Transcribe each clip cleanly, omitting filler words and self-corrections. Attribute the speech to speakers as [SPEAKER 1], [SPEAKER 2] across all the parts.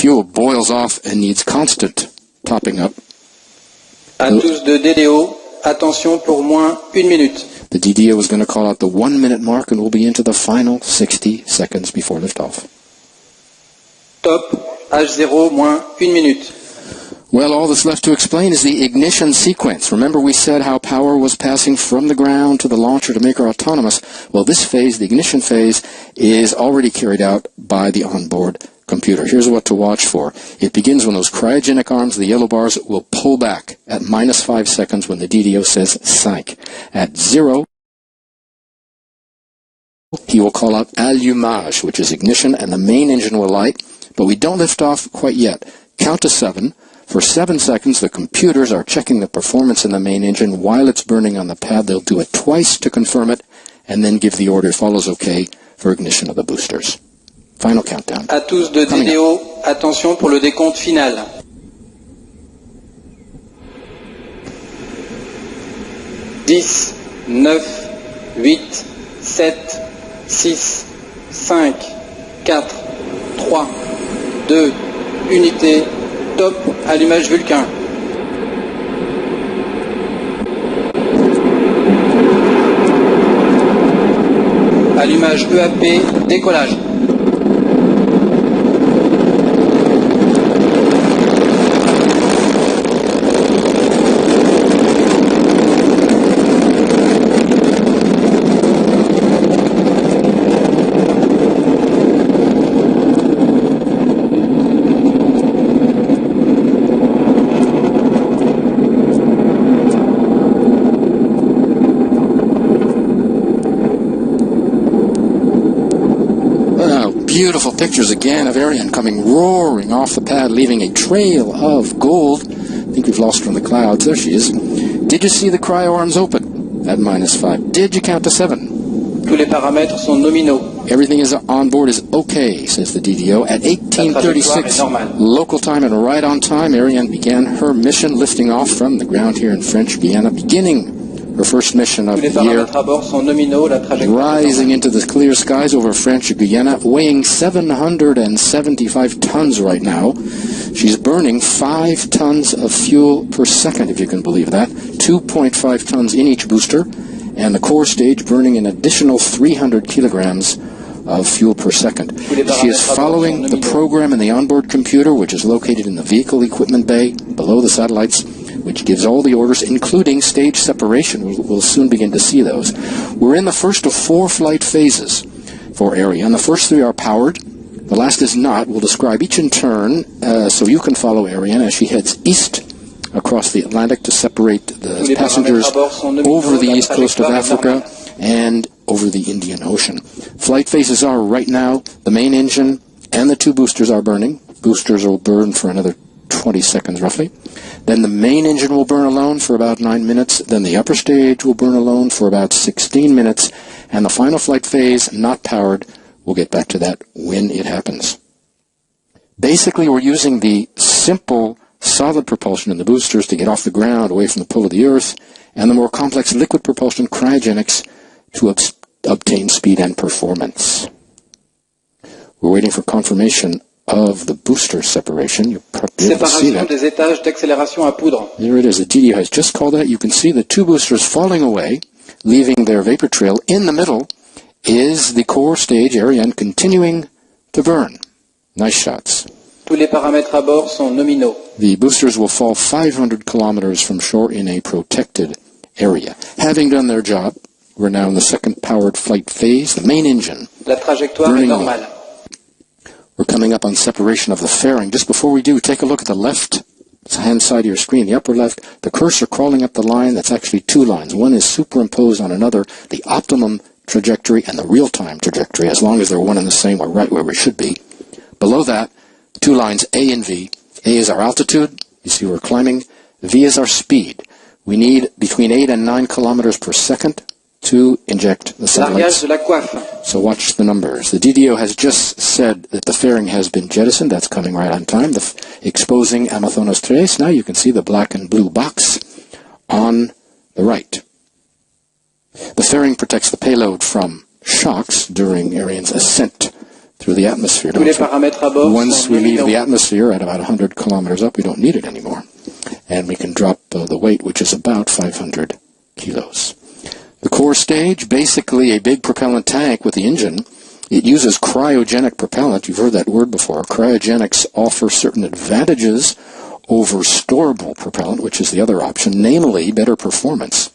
[SPEAKER 1] fuel boils off and needs constant topping up.
[SPEAKER 2] À tous de DDO, attention pour moins 1 minute.
[SPEAKER 1] The DDO is going to call out the 1 minute mark and we'll be into the final 60 seconds before liftoff.
[SPEAKER 2] Top, H0 moins 1 minute.
[SPEAKER 1] Well, all that's left to explain is the ignition sequence. Remember we said how power was passing from the ground to the launcher to make her autonomous. Well, this phase, the ignition phase, is already carried out by the onboard computer. Here's what to watch for. It begins when those cryogenic arms, the yellow bars, will pull back at -5 seconds when the DDO says "5." At 0, he will call out allumage, which is ignition, and the main engine will light, but we don't lift off quite yet. Count to 7. For 7 seconds, the computers are checking the performance in the main engine while it's burning on the pad. They'll do it twice to confirm it, and then give the order, if all is okay, for ignition of the boosters. Final countdown.
[SPEAKER 2] À tous de DDO, attention pour le décompte final. 10, 9, 8, 7, 6, 5, 4, 3, 2, unité, top, allumage Vulcain. Allumage EAP, décollage.
[SPEAKER 1] Beautiful pictures again of Ariane coming roaring off the pad, leaving a trail of gold. I think we've lost her in the clouds. There she is. Did you see the cryo arms open at -5? Did you count to 7?
[SPEAKER 2] Tous les paramètres sont nominaux.
[SPEAKER 1] Everything is on board is okay, says the DDO. At 18:36 local time and right on time, Ariane began her mission, lifting off from the ground here in French Guiana, beginning her first mission of the year, rising into the clear skies over French Guiana, weighing 775 tons right now. She's burning 5 tons of fuel per second, if you can believe that, 2.5 tons in each booster, and the core stage burning an additional 300 kilograms of fuel per second. She is following the program in the onboard computer, which is located in the vehicle equipment bay below the satellites, which gives all the orders, including stage separation. We'll soon begin to see those. We're in the first of 4 flight phases for Ariane. The first 3 are powered. The last is not. We'll describe each in turn so you can follow Ariane as she heads east across the Atlantic to separate the passengers over the east coast of Africa and over the Indian Ocean. Flight phases are right now, the main engine and the 2 boosters are burning. Boosters will burn for another 20 seconds roughly. Then the main engine will burn alone for about 9 minutes. Then the upper stage will burn alone for about 16 minutes. And the final flight phase, not powered, we'll get back to that when it happens. Basically, we're using the simple solid propulsion in the boosters to get off the ground, away from the pull of the Earth, and the more complex liquid propulsion, cryogenics, to obtain speed and performance. We're waiting for confirmation of the booster separation. You'll probably be able to see that.
[SPEAKER 2] Des étages d'accélération à poudre.
[SPEAKER 1] There it is. The DDO has just called that. You can see the 2 boosters falling away, leaving their vapor trail. In the middle is the core stage, Ariane, continuing to burn. Nice shots.
[SPEAKER 2] Tous les paramètres à bord sont nominaux.
[SPEAKER 1] The boosters will fall 500 kilometers from shore in a protected area. Having done their job, we're now in the second powered flight phase, the main engine.
[SPEAKER 2] La trajectoire est normale.
[SPEAKER 1] We're coming up on separation of the fairing. Just before we do, take a look at the left-hand side of your screen, the upper left, the cursor crawling up the line. That's actually 2 lines. One is superimposed on another, the optimum trajectory and the real-time trajectory, as long as they're one and the same, we're right where we should be. Below that, 2 lines, A and V. A is our altitude. You see we're climbing. V is our speed. We need between 8 and 9 kilometers per second to inject the satellites. So watch the numbers. The DDO has just said that the fairing has been jettisoned. That's coming right on time. Exposing Amazonas 3. Now you can see the black and blue box on the right. The fairing protects the payload from shocks during Ariane's ascent through the atmosphere.
[SPEAKER 2] Tous les paramètres à bord
[SPEAKER 1] Once
[SPEAKER 2] sont
[SPEAKER 1] we leave the
[SPEAKER 2] nominaux.
[SPEAKER 1] atmosphere at about 100 kilometers up, we don't need it anymore. And we can drop the weight, which is about 500 kilos. The core stage, basically a big propellant tank with the engine. It uses cryogenic propellant. You've heard that word before. Cryogenics offer certain advantages over storable propellant, which is the other option, namely better performance.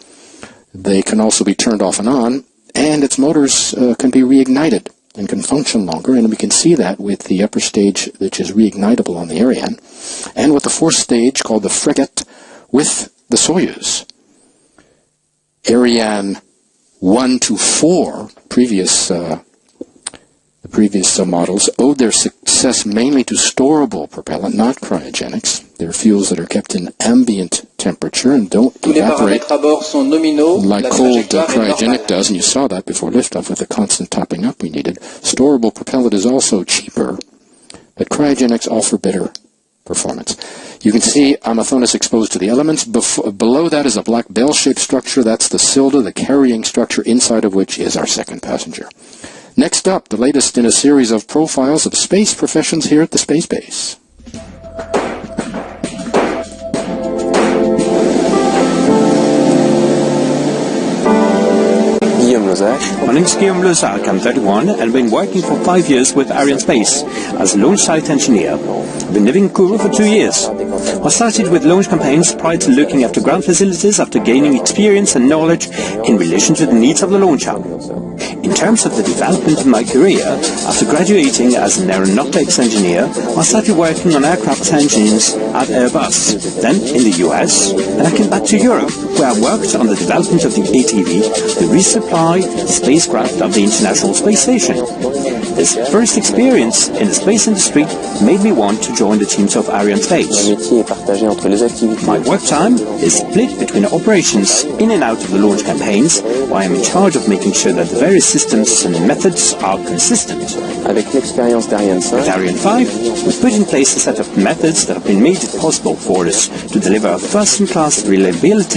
[SPEAKER 1] They can also be turned off and on, and its motors can be reignited and can function longer, and we can see that with the upper stage, which is reignitable on the Ariane, and with the fourth stage called the frigate with the Soyuz. Ariane 1 to 4, previous models, owed their success mainly to storable propellant, not cryogenics. They're fuels that are kept in ambient temperature and don't
[SPEAKER 2] Tous les
[SPEAKER 1] evaporate
[SPEAKER 2] paramètres à bord sont nominaux.
[SPEAKER 1] like
[SPEAKER 2] La
[SPEAKER 1] cold
[SPEAKER 2] trajectoire est
[SPEAKER 1] cryogenic
[SPEAKER 2] normale.
[SPEAKER 1] does, and you saw that before liftoff with the constant topping up we needed. Storable propellant is also cheaper, but cryogenics offer better performance. You can see Amazonas exposed to the elements. Below that is a black bell-shaped structure. That's the Silda, the carrying structure, inside of which is our second passenger. Next up, the latest in a series of profiles of space professions here at the Space Base.
[SPEAKER 3] My name is Guillaume Lozak. I'm 31 and I've been working for 5 years with Arianespace as a launch site engineer. I've been living in Kourou for 2 years. I started with launch campaigns prior to looking after ground facilities after gaining experience and knowledge in relation to the needs of the launcher. In terms of the development of my career, after graduating as an aeronautics engineer, I started working on aircraft engines at Airbus, then in the US, and I came back to Europe, where I worked on the development of the ATV, the resupply spacecraft of the International Space Station. This first experience in the space industry made me want to join the teams of Arianespace. My work time is split between operations in and out of the launch campaigns, while I am in charge of making sure that the various systems and methods are consistent. With Ariane 5, we put in place a set of methods that have been made it possible for us to deliver a first-in-class reliability